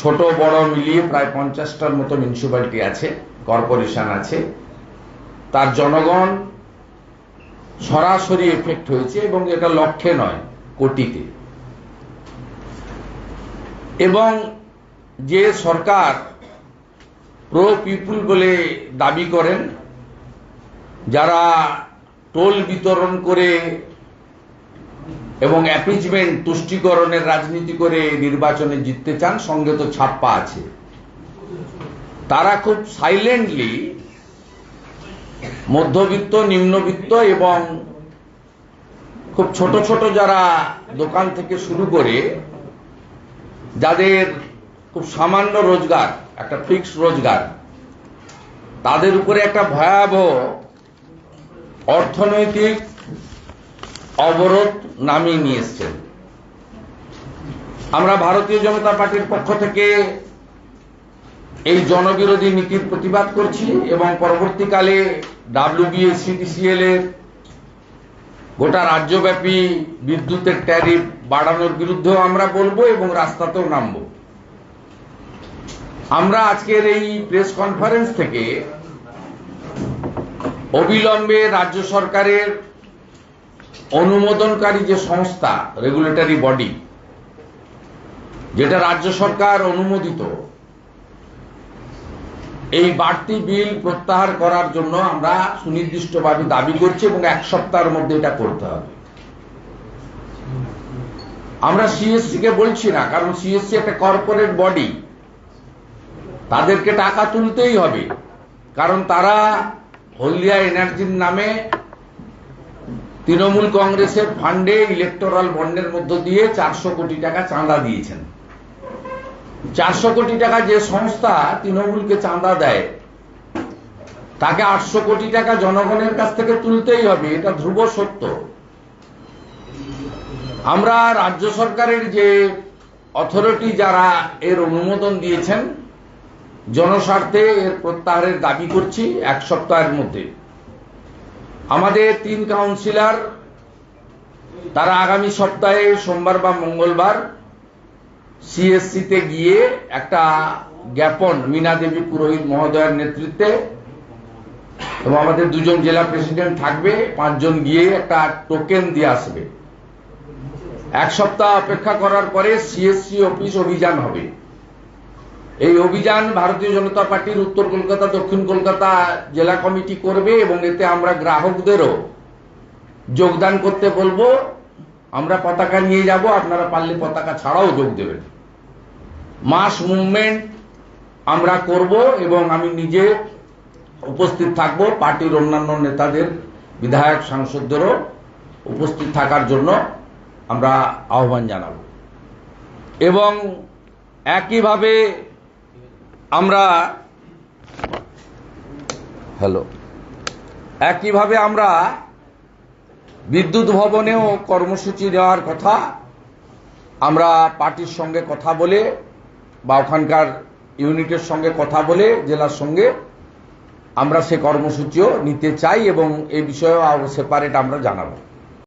ছোট বড় মিলিয়ে প্রায় 50টার মতো মিউনিসিপ্যালিটি আছে, কর্পোরেশন আছে। তার জনগণ সরাসরি এফেক্ট হয়েছে এবং এটা লক্ষে নয়, কোটিতে। এবং যে সরকার প্রো পিপুল বলে দাবি করেন, যারা টোল বিতরণ করে এবং অ্যাপিজমেন্ট তুষ্টিকরণের রাজনীতি করে নির্বাচনে জিততে চান, সঙ্গে তো ছাপ্পা আছে, তারা খুব সাইলেন্টলি মধ্যবিত্ত, নিম্নবিত্ত এবং খুব ছোট ছোট যারা দোকান থেকে শুরু করে যাদের খুব সামান্য রোজগার, একটা ফিক্সড রোজগার, তাদের উপরে একটা ভয়াবহ অর্থনৈতিক অবরোধ নামিয়ে নিয়ে এসছেন। আমরা ভারতীয় জনতা পার্টির পক্ষ থেকে এই জনবিরোধী নীতির প্রতিবাদ করছি এবং পরবর্তীকালে WBSCTCL এর গোটা রাজ্যব্যাপী বিদ্যুতের ট্যারিফ বাড়ানোর বিরুদ্ধেও আমরা বলবো এবং রাস্তাতেও নামব। আমরা আজকের এই প্রেস কনফারেন্স থেকে অবিলম্বে রাজ্য সরকারের অনুমোদনকারী যে সংস্থা, রেগুলেটরি বডি, যেটা রাজ্য সরকার অনুমোদিত, এই বাড়তি বিল প্রত্যাহার করার জন্য আমরা সুনির্দিষ্টভাবে দাবি করছি এবং 1 সপ্তাহের মধ্যে এটা করতে হবে। আমরা সিএসসি কে বলছি না, কারণ সিএসসি একটা কর্পোরেট বডি, তাদেরকে টাকা তুলতেই হবে, কারণ তারা হলদিয়া এনার্জির নামে তৃণমূল কংগ্রেসের ফান্ডে ইলেকটোরাল বন্ডের মধ্য দিয়ে 400 কোটি টাকা চাঁদা দিয়েছেন। 400 কোটি টাকা যে সংস্থা তৃণমূলকে চাঁদা দেয়, তাকে 800 কোটি টাকা জনগণের কাছ থেকে তুলতেই হবে, এটা ধ্রুব সত্য। আমরা রাজ্য সরকারের যে অথরিটি যারা এর অনুমোদন দিয়েছেন, জনস্বার্থে এর প্রত্যাহারের দাবি করছি 1 সপ্তাহের মধ্যে। আমাদের 3 কাউন্সিলর তারা আগামী সপ্তাহে সোমবার বা মঙ্গলবার সিএসসি তে গিয়ে একটা জ্ঞাপন, মীনা দেবী পুরোহিত মহোদয়ের নেতৃত্বে, এবং আমাদের 2 জন জেলা প্রেসিডেন্ট থাকবে, 5 জন গিয়ে একটা টোকেন দিয়ে আসবে। 1 সপ্তাহ অপেক্ষা করার পরে সিএসসি অফিস অভিযান হবে। এই অভিযান ভারতীয় জনতা পার্টির উত্তর কলকাতা, দক্ষিণ কলকাতা জেলা কমিটি করবে এবং এতে আমরা গ্রাহকদেরও যোগদান করতে বলবো। আমরা পতাকা নিয়ে যাব, আপনারা পারলে পতাকা ছাড়াও যোগ দেবেন। মাস মুভমেন্ট আমরা করব এবং আমি নিজে উপস্থিত থাকব, পার্টির অন্যান্য নেতাদের, বিধায়ক, সাংসদদেরও উপস্থিত থাকার জন্য আমরা আহ্বান জানাব। এবং একইভাবে আমরা বিদ্যুৎ ভবনেও কর্মসূচি নেওয়ার কথা আমরা পার্টির সঙ্গে কথা বলে বা ওখানকার ইউনিটের সঙ্গে কথা বলে জেলার সঙ্গে আমরা সে কর্মসূচিও নিতে চাই এবং এই বিষয়েও সেপারেট আমরা জানাবো।